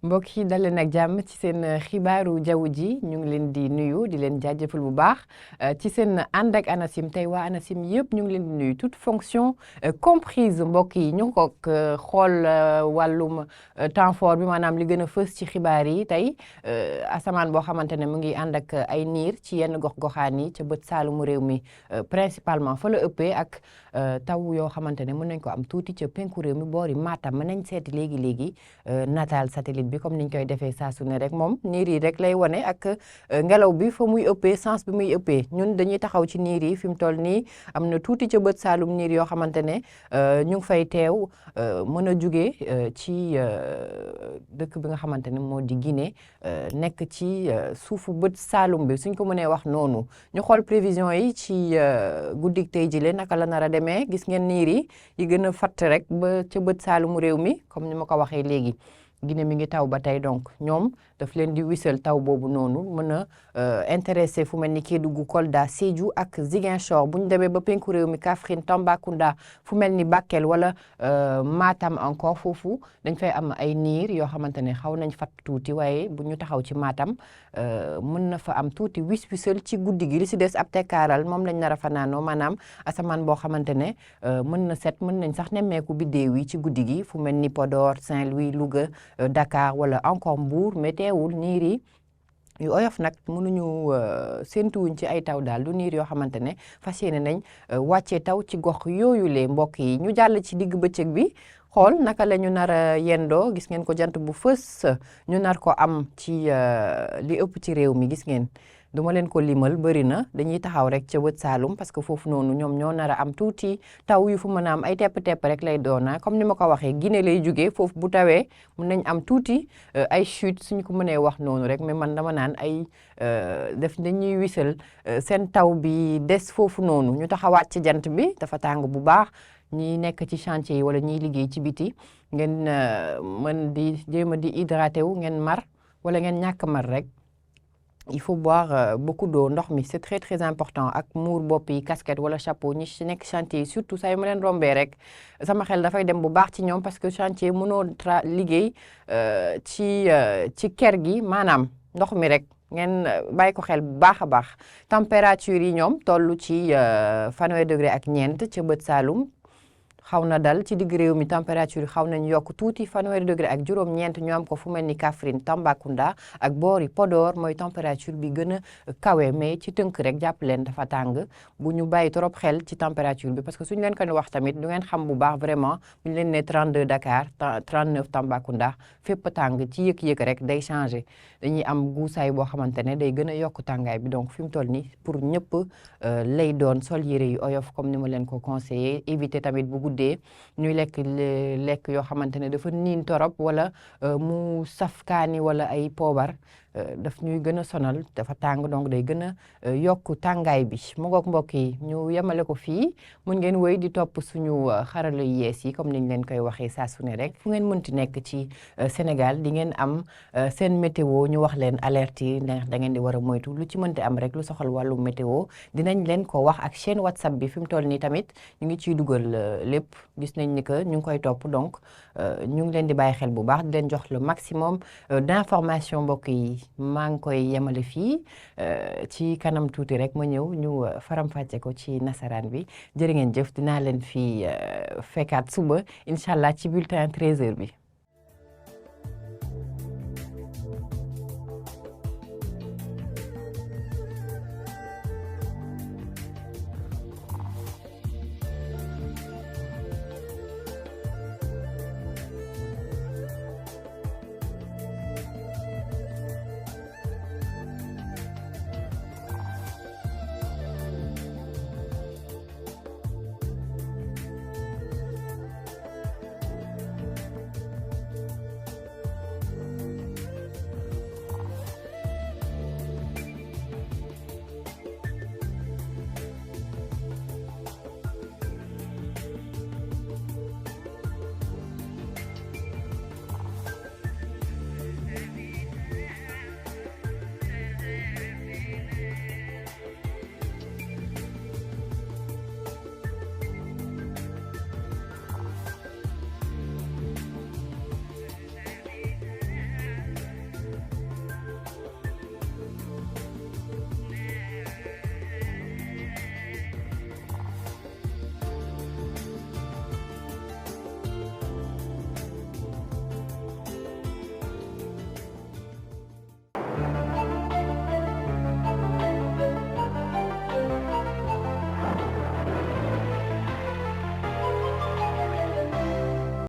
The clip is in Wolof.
mbokk yi dal leen ak jàmm ci seen xibaaru jaww ji ñu ngi leen di nuyu di leen jaajëfal bu baax ci seen ànd ak ANACIM tey waa ANACIM yëpp ñu ngi leen di nuyu toute fonction comprise mbokk yi ñu ko xool wàllum temps fort bi maanaam li gën a fës ci xibaar yi tey asamaan boo xamante ne mu ngi ànd ak ay niir ci yenn gox-goxaan yi ca bët saalumu réew mi principalement fa la ëppee ak taw yoo xamante ne mën nañ ko am tuuti ca penku réew mi boori Matam mën nañ seeti léegi nataal satellite bi comme niñ koy defee saa su ne rek moom niir yi rek lay wane ak ngelaw bi fa muy ëppee sens bi muy ëppee ñun dañuy taxaw ci niir yi fi mu toll nii am na tuuti ca bët saalum niir yoo xamante ne ñu ngi fay teew mën a jugee ci dëkk bi nga xamante ne moo di Guinée nekk ci suufu bët saalum bi suñ ko mënee wax noonu ñu xool prévision yi ci guddik tey jile naka la nar a demee gis ngeen niir yi gën a fatt rek ba ca bët saalumu réew mi comme ni ma ko waxee léegi Guinée mi ngi taw ba tey donc ñoom daf leen di wisal taw boobu noonu mën a intéressé fu mel ni Kédougou Kolda Sédhiou ak Ziguinchor bu ñu demee ba penku réew mi Kaffrine Tambacounda fu mel ni Bakel wala Matam encore foofu dañ fay am ay niir yoo xamante ne xaw nañ fat tuuti waaye bu ñu taxaw ci Matam mën na fa am tuuti wisal ci guddi gi li si des ab tekkaaral moom lañ nar a fanaanoo maanaam asamaan boo xamante ne mën na set mën nañ sax nemmeeku biddéew yi ci guddi gi fu mel ni Podor Saint-Louis Louga Dakar wala encore Mbour mais teewul niir yi yu oyof nag mënuñu séentuwuñ ci ay taw daal du niir yoo xamante ne fas yéene nañ wàccee taw ci gox yooyu lee mbokk yi ñu jàll ci digg bëccëg bi xool naka la ñu nar a yendoo gis ngeen ko jant bu fës ñu nar ko am ci li ëpp ci réew mi gis ngeen duma leen ko limal bëri na dañuy taxaw rek ca bët Saalum parce que foofu noonu ñoom ñoo nar a am tuuti taw yu fu mën a am ay tepp-tepp rek lay doona comme ni ma ko waxee Guinée lay jugee foofu bu tawee mën nañ am tuuti ay chute suñu ko mënee wax noonu rek mais man dama naan ay def dañuy wisal seen taw bi des foofu noonu ñu taxawaat ci jant bi dafa tàng bu baax ñi nekk ci chantier yi wala ñiy liggéey ci biti ngeen mën di jéem a di hydraté wu ngeen mar wala ngeen ñàkk mar rek il faut boire beaucoup d'eau ndox mi c'est très très important ak muur bopp yi casquette wala chapeau ñi ci nekk chantier yi surtout saa yu ma leen rombee rek sama xel dafay dem bu baax ci ñoom parce que chantier mënoo liggéey ci kër gi maanaam ndox mi rek ngeen bàyyi ko xel bu baax a baax température yi ñoom toll ci 30 degré ak ñeent ca bët Saalum xaw na dal ci digg réew mi température yi xaw nañu yokk tuuti 30 degré ak juróom-ñeent ñu am ko fu mel ni Kaffrine Tambacounda ak boori Podor mooy température bi gën a kawe mais ci tënk rek jàpp leen dafa tàng bu ñu bàyyi trop xel ci température bi parce que suñu leen ko wax tamit du ngeen xam bu baax vraiment bu ñu leen ne 32 Dakar 39 Tambacounda fépp tàng ci yëg-yëg rek day changé dañuy am guusaay boo xamante ne day gën a yokk tàngaay bi donc fi mu toll nii pour ñëpp lay doon sol yére yu oyof comme ni ma leen ko conseillé éviter tamit bu guddee ñuy lekk yoo xamante ne dafa niin torop wala mu saf kaani wala ay poobar daf ñuy gën a sonal dafa tàng donc day gën a yokk tàngaay bi mu ngoog mbokk yi ñu yemale ko fii mun ngeen wéy di topp suñu xarala yu yees yi comme niñ leen koy waxee saa su ne rek fu ngeen mënti nekk ci Sénégal di ngeen am seen météo ñu wax leen alerte yi ndax da ngeen di war a moytu lu ci mënti am rek lu soxal wàllu météo dinañ leen ko wax ak chaîne WhatsApp bi fi mu toll nii tamit ñu ngi ciy dugal lépp gis nañ ni que ñu ngi koy topp donc ñu ngi leen di bàyyi xel bu baax di leen jox le maximum d'information mbokk yi maa ngi koy yemale fii ci kanam tuuti rek ma ñëw ñu faram-fàcce ko ci nasaraan bi jërë ngeen jëf dinaa leen fi fekkaat suba incha allah ci bulletin 13h bi.